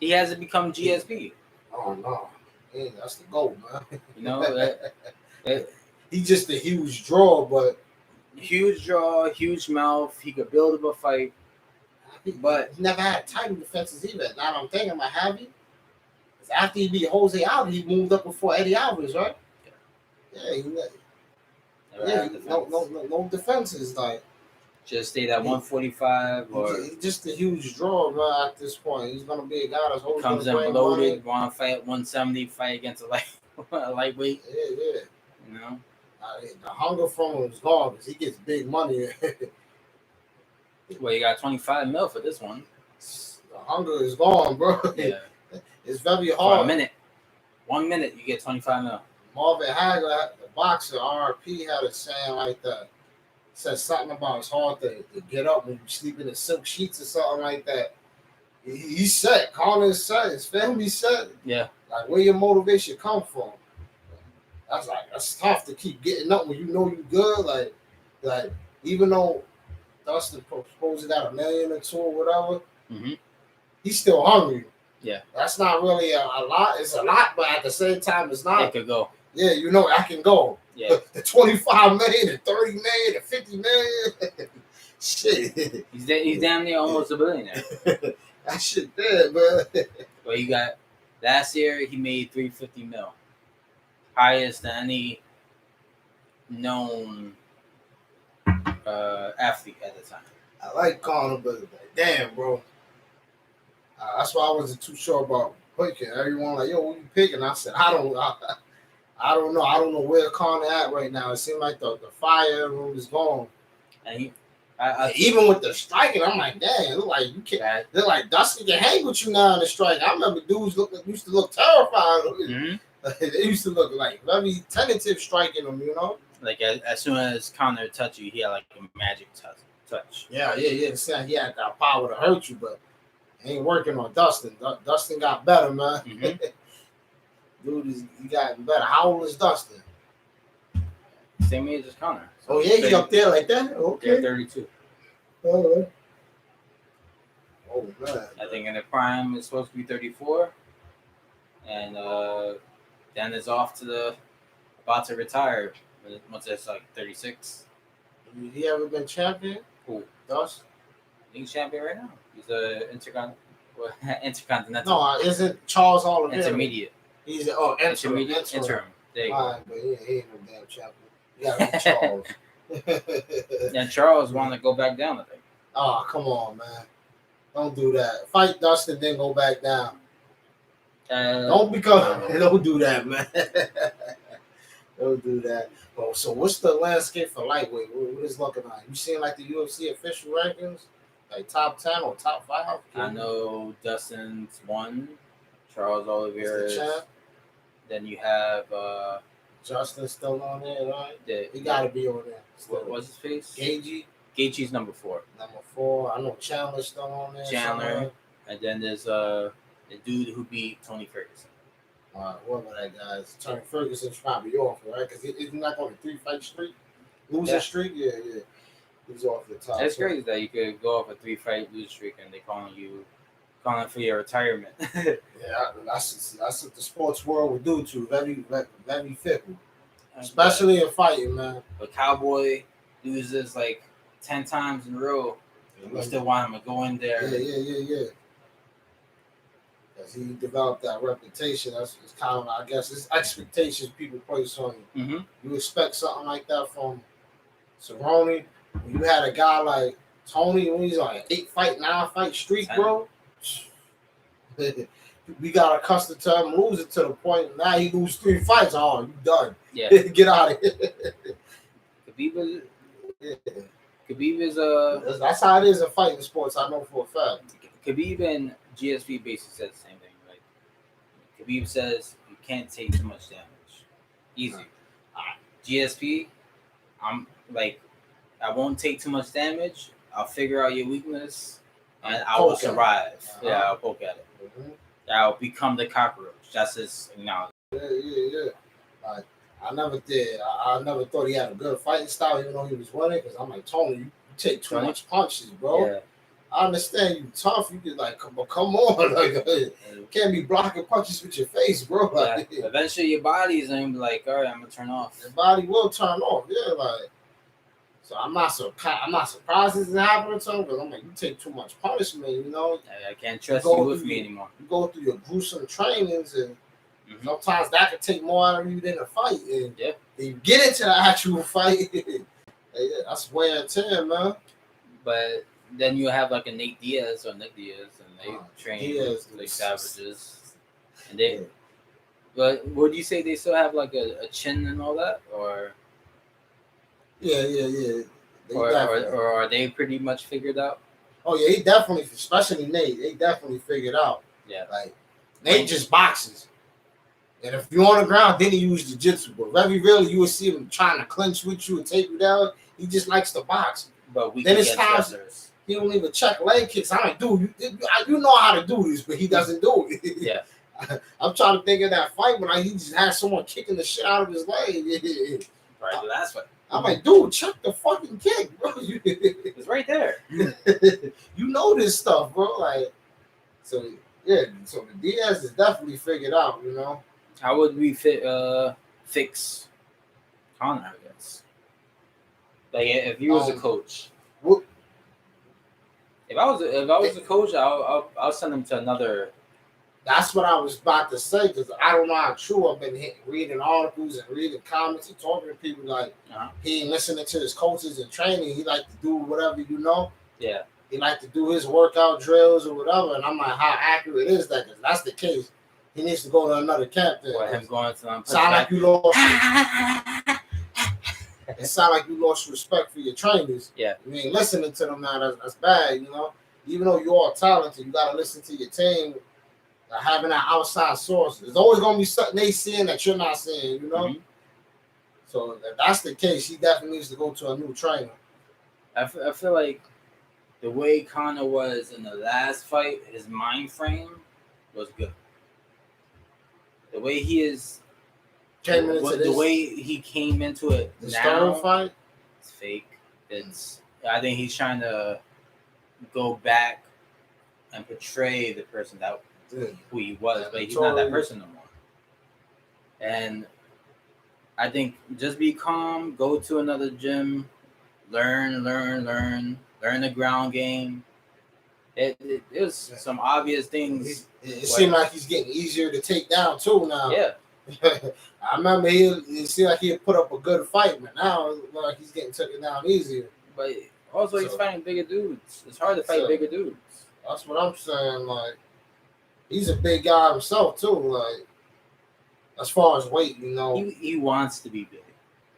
He hasn't become GSP. Oh no, yeah, that's the goal, man. You know, he's just a huge draw, but huge jaw, huge mouth. He could build up a fight, but he's never had title defenses either. Now I'm thinking about having. After he beat Jose Alvarez, he moved up before Eddie Alvarez, right? Yeah, no defenses. Like just stayed at 145 or he's just a huge draw, man. At this point, he's gonna be a guy that's always comes in loaded. Want to fight 170, fight against a lightweight. Yeah. You know, the hunger from him is gone because he gets big money. Well, you got 25 mil for this one. The hunger is gone, bro. Yeah, it's very hard. For a minute, 1 minute, you get 25 mil. Marvin Hagler, the boxer, RP, had a saying like that. Said something about it's hard to get up when you sleep in the silk sheets or something like that. He's set. Connor's set. His family's set. Yeah. Like where your motivation come from? That's tough to keep getting up when you know you good. Like even though Dustin supposed to got $1 million or two or whatever, Mm-hmm. he's still hungry. Yeah. That's not really a lot. It's a lot, but at the same time, it's not. It could go. Yeah, you know, I can go. Yeah. The 25 million, the 30 million, the 50 million. Shit. He's damn near almost a billionaire. That shit dead, man. Well, you got last year he made $350 million, highest than any known athlete at the time. I like Conor, but like, damn, bro. That's why I wasn't too sure about picking. Everyone like, yo, who you picking? I said, I don't know. I don't know where Conor at right now. It seemed like the fire room is gone. And even with the striking, I'm like, damn, look like you can't. They're like Dustin can hang with you now in the strike. I remember dudes used to look terrified. Mm-hmm. They used to look like very tentative striking them, you know. Like as soon as Conor touched you, he had like a magic touch. Yeah. He had that power to hurt you, but it ain't working on Dustin. Dustin got better, man. Mm-hmm. Dude, he got better. How old is Dustin? Same age as Conor. So yeah, he's up there like that. Okay, yeah, 32. Oh man. I think in the prime it's supposed to be 34, and then it's off to about to retire once it's like 36. He ever been champion? Who? Dustin? He's champion right now. He's a intercontinental. No, isn't Charles Oliveira? Intermediate. He's intermediate. Interim. There you go. Right, but he ain't no damn champion. You gotta be Charles. And Charles wanted to go back down, I think. Oh, come on, man. Don't do that. Fight Dustin, then go back down. Don't do that, man. Don't do that. Oh, so what's the landscape for lightweight? What is looking like? You seeing like the UFC official rankings? Like top 10 or top 5? I know Dustin's 1, Charles Oliveira is. Then you have Justin's still on there, right? He Yeah. gotta be on there. What was his face? Gagey, Gaethje's number 4. number 4. I know Chandler's still on there. Chandler. somewhere. And then there's the dude who beat Tony Ferguson. Whoever that guy is. Tony Ferguson's probably off, right? Because isn't that on a 3-fight streak? Losing Yeah. streak? Yeah. He's off the top. It's crazy that you could go off a 3-fight lose streak and they calling for your retirement. Yeah, that's what the sports world would do to you. Very fickle. Especially in fighting, man. But Cowboy loses like 10 times in a row. We still want him to go in there. Yeah. Because he developed that reputation. It's kind of, I guess, it's expectations people place on you. Mm-hmm. You expect something like that from Cerrone. When you had a guy like Tony, when he's on an 8-fight, 9-fight streak, bro. We got accustomed to him losing to the point now he loses 3 fights. Oh, you done. Yeah. Get out of here. Khabib is That's how it is in fighting sports, I know for a fact. Khabib and GSP basically said the same thing. Like Khabib says you can't take too much damage. Easy. GSP, I'm like, I won't take too much damage. I'll figure out your weakness and I will survive. Yeah, I'll poke at it. Mm-hmm. I'll become the cockroach. That's his acknowledgement. Yeah. Like, I never did. I never thought he had a good fighting style, even though he was winning. Because I'm like, Tony, you take too much punches, bro. Yeah. I understand you tough. You can like, come on, like, you can't be blocking punches with your face, bro. Like, Yeah. Eventually, your body's gonna be like, all right, I'm gonna turn off. your body will turn off. Yeah, like. So I'm not surprised this is happening to him because I'm like, you take too much punishment, you know. I can't trust you with me anymore. You go through your gruesome trainings, and sometimes that can take more out of you than a fight. And yeah, you get into the actual fight. That's wear and tear, man. But then you have like a Nick Diaz, and they train like savages, and they. Yeah. But would you say they still have like a chin and all that, or? Yeah. Or are they pretty much figured out? Oh yeah, he definitely, especially Nate, they definitely figured out. Yeah, like Nate just boxes, and if you're on the ground, then he uses jiu-jitsu. But very rarely you will see him trying to clinch with you and take you down. He just likes to box. But we then it's times he don't even check leg kicks. I'm like, dude, you know how to do this, but he doesn't do it. Yeah, I'm trying to think of that fight when he just had someone kicking the shit out of his leg. Right, the last one. I'm like, dude, check the fucking kick, bro. It's right there. You know this stuff, bro. Like, so yeah, so the Diaz is definitely figured out, you know. How would we fix Conor, I guess? Like if you was a coach. What, If I was a coach, I'll send him to another. that's what I was about to say because I don't know how true. I've been reading articles and reading comments and talking to people like he ain't listening to his coaches and training. He like to do whatever, you know. Yeah. He like to do his workout drills or whatever, and I'm like, how accurate is that? Because that's the case. He needs to go to another camp. Then Or him going to sound like you lost. It sound like you lost respect for your trainers. Yeah. You ain't listening to them now. That's bad, you know. Even though you are talented, you gotta listen to your team. Having that outside source, there's always gonna be something they seeing that you're not seeing, you know. So if that's the case, he definitely needs to go to a new trainer. I feel like the way Conor was in the last fight, his mind frame was good. The way he is, the way he came into it the now, fight, it's fake. I think he's trying to go back and portray the person that who he was, but he's not that person no more. And I think just be calm, go to another gym, learn the ground game. It was some obvious things. It seemed like he's getting easier to take down too now. Yeah. I remember it seemed like he'd put up a good fight, but now it's like he's getting taken down easier. But also he's fighting bigger dudes. It's hard to fight bigger dudes. That's what I'm saying. Like, he's a big guy himself too. Like, as far as weight, you know, he wants to be big.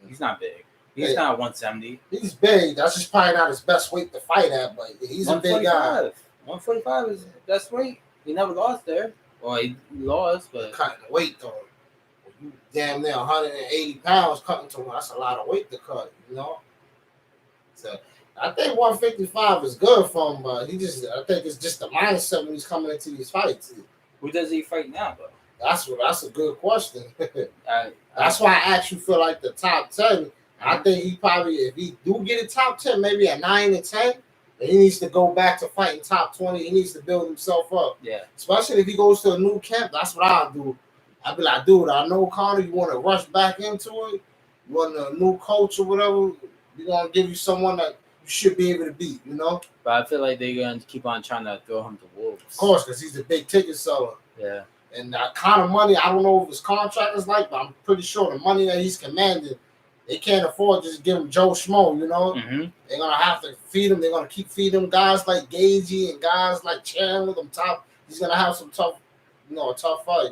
He's not big. He's not 170. He's big. That's just probably not his best weight to fight at, but he's a big guy. 145 is his best weight. He never lost there. Well, he lost, but cutting the weight though. You damn near 180 pounds cutting to him. That's a lot of weight to cut, you know. So I think 155 is good for him, but I think it's just the mindset when he's coming into these fights. Who does he fight now, though? That's a good question. That's why I actually feel like the top 10. I think he probably, if he do get a top 10, maybe at 9 and 10, then he needs to go back to fighting top 20. He needs to build himself up. Yeah. Especially if he goes to a new camp. That's what I'll do. I'll be like, dude, I know, Conor, you want to rush back into it. You want a new coach or whatever. We're going to give you someone that you should be able to beat, you know? But I feel like they're going to keep on trying to throw him to wolves. Of course, because he's a big ticket seller. Yeah. And that kind of money, I don't know what his contract is like, but I'm pretty sure the money that he's commanding, they can't afford to just give him Joe Schmo, you know? Mm-hmm. They're going to have to feed him. They're going to keep feeding him guys like Gagey and guys like Chandler. He's going to have some tough, a tough fight.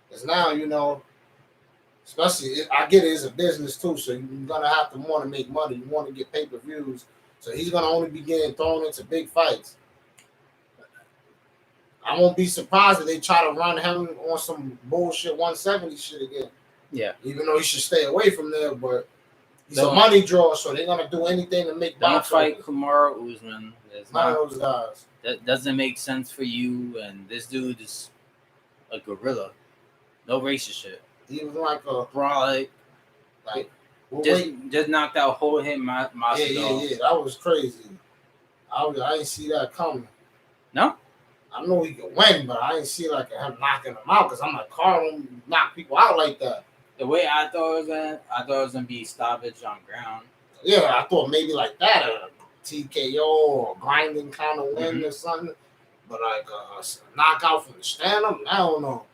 Because now, especially, I get it, it's a business too, so you're going to have to want to make money. You want to get pay-per-views. So he's going to only be getting thrown into big fights. I won't be surprised if they try to run him on some bullshit 170 shit again. Yeah. Even though he should stay away from there, but he's a money draw, so they're gonna do anything to make. Don't fight Kamaru Usman. None of those guys. That doesn't make sense for you. And this dude is a gorilla. No racist shit. He was like a brolic. Like just knocked out whole hit Masvidal. Yeah. That was crazy. I didn't see that coming. No. I know he could win, but I didn't see like him knocking him out because I'm like, Carl don't knock people out like that. The way I thought it was gonna be stoppage on ground. Yeah, I thought maybe like that, a TKO or grinding kind of win or something. But like a knockout from the stand-up, I don't know.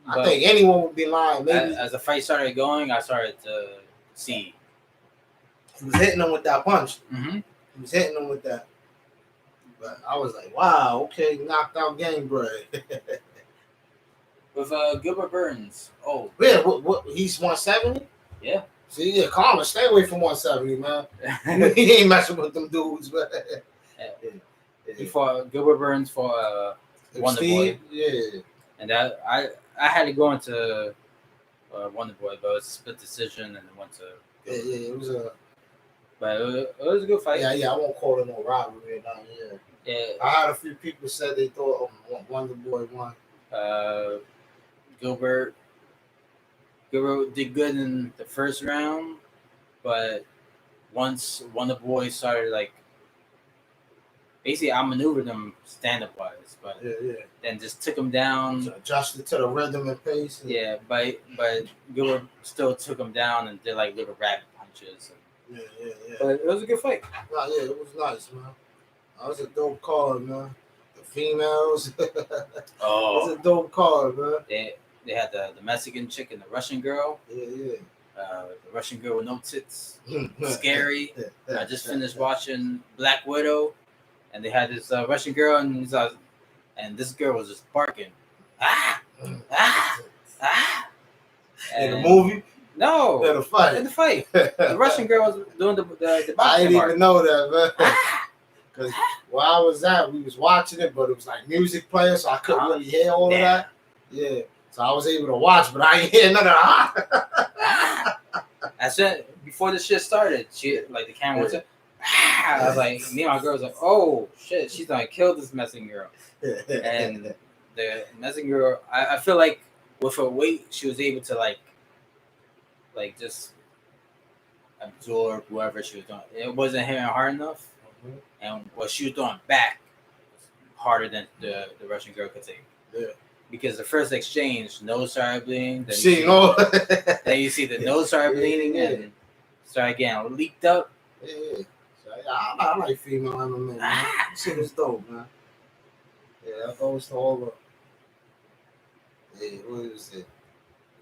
I think anyone would be lying. Maybe as the fight started going, I started to see. He was hitting him with that punch. Mm-hmm. He was hitting him with that. But I was like, wow, okay, knocked out game bread. With Gilbert Burns. Oh. Yeah, what he's 170? Yeah. See, yeah, Conor, stay away from 170, man. He ain't messing with them dudes, but he fought Gilbert Burns for Wonder Boy. Yeah. And that I had to go into Wonder Boy, but it was a split decision and it went to it was a but it was a good fight. Yeah, I won't call it no robbery down here. Yeah. I had a few people said they thought Wonder Boy won. Gilbert did good in the first round, but once one of the boys started like basically outmaneuvered him stand up wise, but Yeah. then just took him down. So adjusted to the rhythm and pace. And, Yeah, but Gilbert still took him down and did like little rabbit punches. yeah. But it was a good fight. Nah, yeah, it was nice, man. That was a dope card, man. The females. Oh, It's a dope card, man. they had the Mexican chick and the Russian girl. Yeah. The Russian girl with no tits, scary. I just finished watching Black Widow, and they had this Russian girl, and this girl was just barking, ah, ah, ah. In the movie? No, In the fight. In the fight, the Russian girl was doing the I boxing didn't mark. even know that, man. Because where I was at, we was watching it, but it was like music playing, so I couldn't really hear all of that. Yeah. So I was able to watch, but I ain't hear none of that. I said before the shit started, she like the camera was. I was like, me and my girl was like, oh shit, she's gonna kill this Mexican girl. And the Mexican girl, I feel like with her weight, she was able to like just absorb whoever she was doing. It wasn't hitting hard enough, and what she was doing back was harder than the Russian girl could take. Yeah. Because the first exchange, nose started bleeding. Then then you see the nose started bleeding and started getting leaked up. Yeah. So, I like female MMA, man. Shit is dope, man. Yeah, that goes to all the what is it?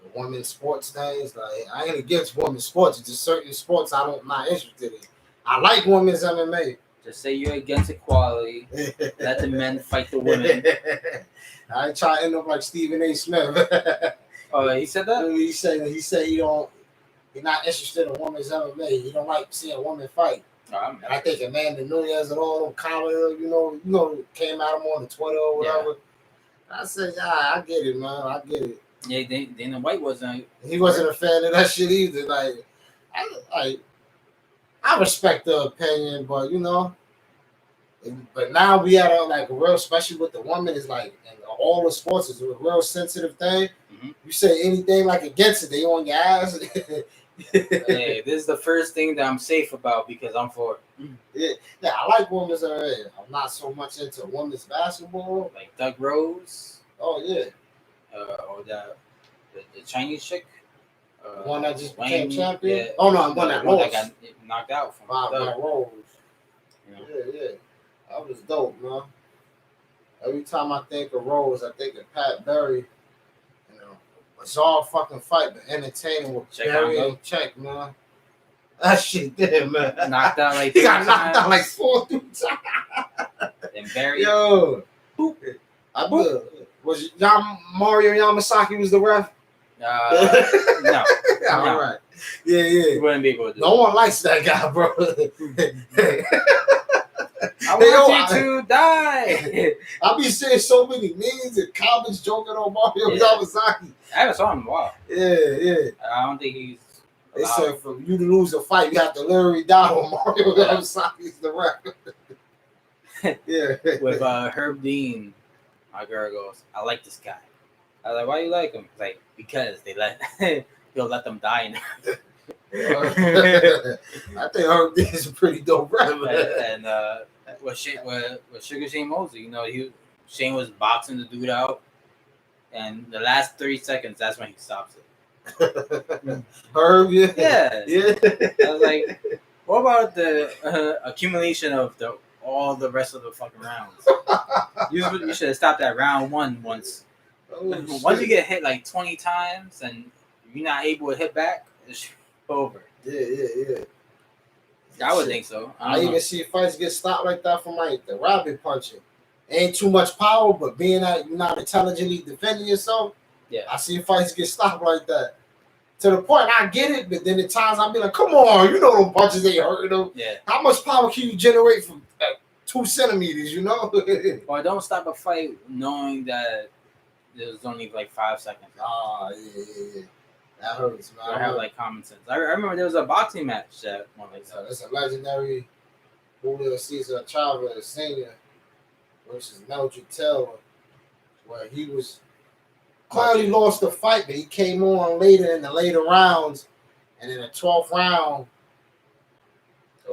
The women's sports things. Like I ain't against women's sports. It's just certain sports I'm not interested in. I like women's MMA. Just say you're against equality. Let the men fight the women. I ain't trying to end up like Stephen A. Smith. Oh, he said that? He said he's not interested in women's MMA. He don't like seeing women fight. Oh, and I think Amanda Nunes and all them comments, came at him on the Twitter or whatever. Yeah. I said, yeah, I get it, man. I get it. Yeah, Dana White wasn't. He wasn't a fan of that shit either. Like, I respect the opinion, but but now we at a real, especially with the woman, is like, and all the sports is a real sensitive thing. Mm-hmm. You say anything like against it, they on your ass. Hey, this is the first thing that I'm safe about because I'm for it. Yeah, I like women's MMA. I'm not so much into women's basketball. Like Doug Rose. Oh yeah. Or the Chinese chick. One that just became Wayne, champion. Yeah. Oh no, one that lost. That got knocked out from by Rose. Yeah. That was dope, man. Every time I think of Rose, I think of Pat Berry. Bizarre fucking fight, but entertaining with Berry and Check, man. That shit did, man. Knocked out like he got knocked out like 4 times. And Berry. Yo. Was Mario Yamasaki was the ref? No. All right. Yeah. You wouldn't be able to do No one likes that guy, bro. I want you to die. I'll be seeing so many memes and comments joking on Mario Yamasaki. I haven't saw him in a while. Yeah. I don't think he's. They said for you to lose a fight, you have to literally die on Mario Yamasaki's the ref. Yeah. With Herb Dean, my girl goes, I like this guy. I was like, why you like him? He's like, because he'll let them die now. I think Herb Dean is a pretty dope rapper. And with Sugar Shane Mosley, Shane was boxing the dude out, and the last 30 seconds, that's when he stops it. Herb, yeah. I was like, what about the accumulation of all the rest of the fucking rounds? You should have stopped at round 1 once. Once you get hit like 20 times and you're not able to hit back, it's over. Yeah. I would think so. I even see fights get stopped like that from like the rabbit punching. Ain't too much power, but being that you're not intelligently defending yourself, I see fights get stopped like that. To the point I get it, but then at times I'll be like, come on, them punches ain't hurting them. Yeah. How much power can you generate from 2 centimeters, Or don't stop a fight knowing that there's only like 5 seconds. Yeah. That hurts, man. I have like common sense. I remember there was a boxing match that one like that. It's a legendary Julio Cesar Chavez Sr. versus Mildred Taylor, where he was clearly lost the fight, but he came on later in the later rounds, and in the 12th round,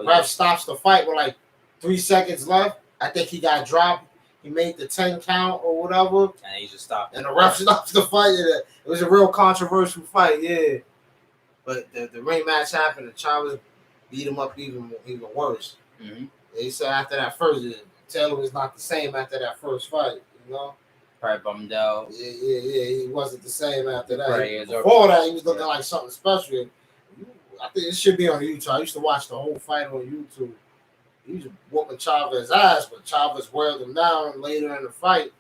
ref stops the fight with like 3 seconds left. I think he got dropped. He made the 10 count or whatever, and he just stopped. And the ref stops the fight. It was a real controversial fight, yeah. But the rematch happened, and Chavez beat him up even worse. Mm-hmm. He said after that first, Taylor was not the same after that first fight, you know. Probably bummed out. Yeah. He wasn't the same after that. Right, Before that, he was looking like something special. I think it should be on YouTube. I used to watch the whole fight on YouTube. He was whooping Chavez's ass, but Chavez weared him down later in the fight.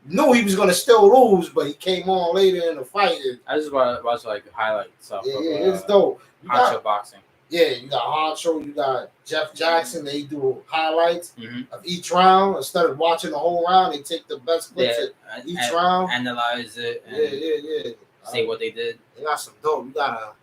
Knew he was going to still lose, but he came on later in the fight. I just want to watch like highlights of it's dope. Honcho boxing. Yeah, you got Honcho, you got Jeff Jackson. They do highlights of each round. Instead of watching the whole round, they take the best clips at each round. Analyze it. And say what they did. They got some dope. You got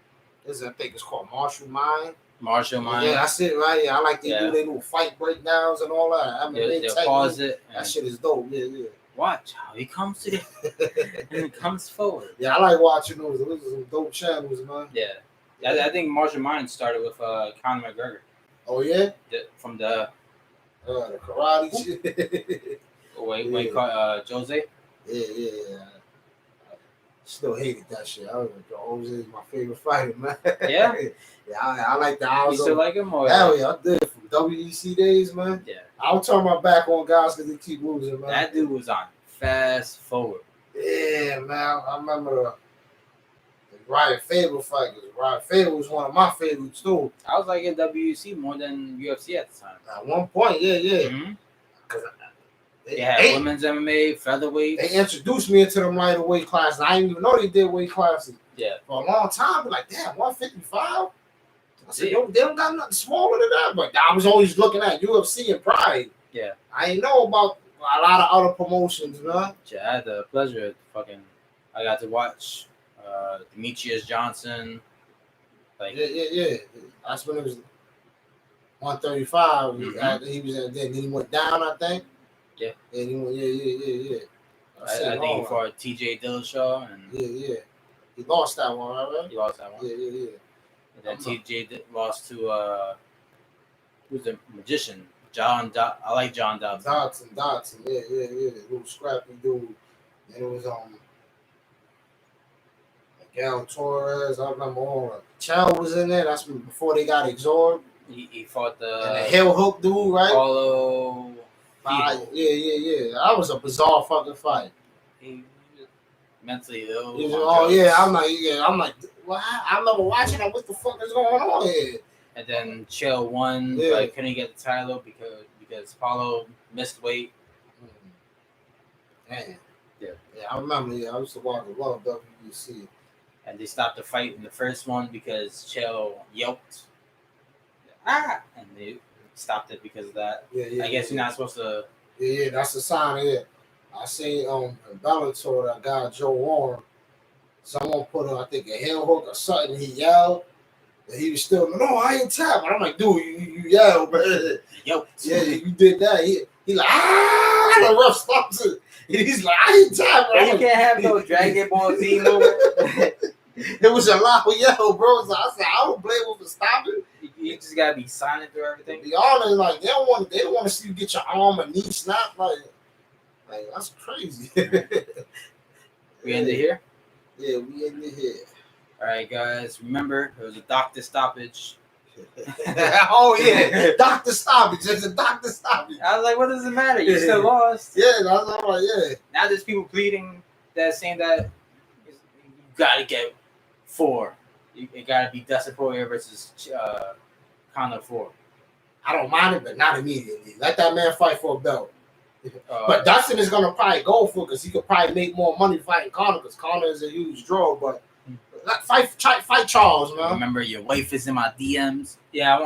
I think it's called Martial Mind. Martial Mind. Yeah, that's it, right? Yeah, I like they do their little fight breakdowns and all that. I mean, they'll pause it. That shit is dope. Yeah. Watch how he comes to the and he comes forward. Yeah, I like watching those. Those are some dope channels, man. Yeah. I think Martial Mind started with Conor McGregor. Oh yeah, from the karate shit. Wait, Jose. Yeah. I still hated that shit. I was like, Jose is my favorite fighter, man. Yeah. Yeah, I like the Alzo. You still like him? Or hell yeah, I did from WEC days, man. Yeah. I'll turn my back on guys because they keep losing, man. That dude was on fast forward. Yeah, man. I remember the Ryan Faber fight. Ryan Faber was one of my favorites too. I was like in WEC more than UFC at the time. At one point, yeah. Mm-hmm. They had women's MMA, featherweight. They introduced me into them lighter weight classes. I didn't even know they did weight classes. Yeah. For a long time, like, damn, 155? I said, they don't got nothing smaller than that. But I was always looking at UFC and Pride. Yeah. I ain't know about a lot of other promotions, man. Yeah, I had the pleasure of I got to watch Demetrius Johnson. Like, yeah. That's when it was 135. Mm-hmm. He was then he went down, I think. Yeah. And he went, yeah. I think he fought TJ Dillashaw. And yeah. He lost that one, right? He lost that one. Yeah. And then TJ lost to who's the magician? I like John Dodson. Dodson. Yeah. Little scrappy dude. And it was Miguel Torres. I remember all. Chow was in there. That's before they got absorbed. He fought and the heel hook dude, right? Paulo. Yeah. That was a bizarre fucking fight. He was mentally ill. I'm like, well, I remember watching that. What the fuck is going on here? And then Chael won, but couldn't get the title because Paulo missed weight. Damn. Yeah, I remember. Yeah, I used to watch a lot of WBC. And they stopped the fight in the first one because Chael yelped. And they stopped it because of that. Yeah. I guess you're not supposed to. Yeah, that's a sign of it. I seen in Bellator that guy Joe Warren. Someone put I think a heel hook or something. He yelled. And he was still no, I ain't tapping. I'm like, dude, you yelled, man. Yo, yeah, you did that. He like the ref stops it. And he's like, I ain't tapping. You can't have no Dragon Ball Z moment. It was a loud yell, bro. So I said, I don't blame him for stopping. You just gotta be silent through everything. Be honest, like they don't want to see you get your arm or knee snapped. Like that's crazy. We ended here. Yeah, we ended here. All right, guys. Remember, it was a doctor stoppage. Oh yeah, doctor stoppage. It's a doctor stoppage. I was like, what does it matter? You still lost. Yeah, that's all right. Yeah. Now there's people pleading that saying that you gotta get 4. It gotta be Dustin Poirier versus Conor 4. I don't mind it, but not immediately. Let that man fight for a belt. But Dustin is gonna probably go for it because he could probably make more money fighting Conor because Conor is a huge draw. But fight Charles, man. Remember, your wife is in my DMs. Yeah.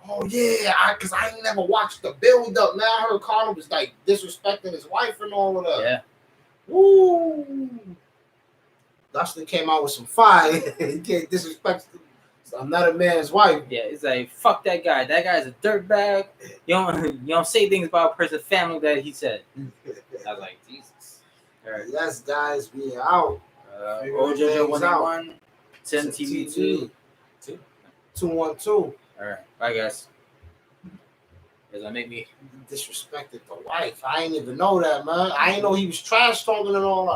Oh yeah, because I ain't never watched the build up. Man, I heard Conor was like disrespecting his wife and all of that. Yeah. Woo. Dustin came out with some fire. He can't disrespect another man's wife. Yeah, it's like, fuck that guy. That guy's a dirtbag. You don't say things about a person's family that he said. I was like, Jesus. All right. Yes, guys, we out. Ojojo 181, Tim TV2. 212. All right. Bye, guys. Does that make me? Disrespected the wife. I ain't even know that, man. I ain't know he was trash talking and all that.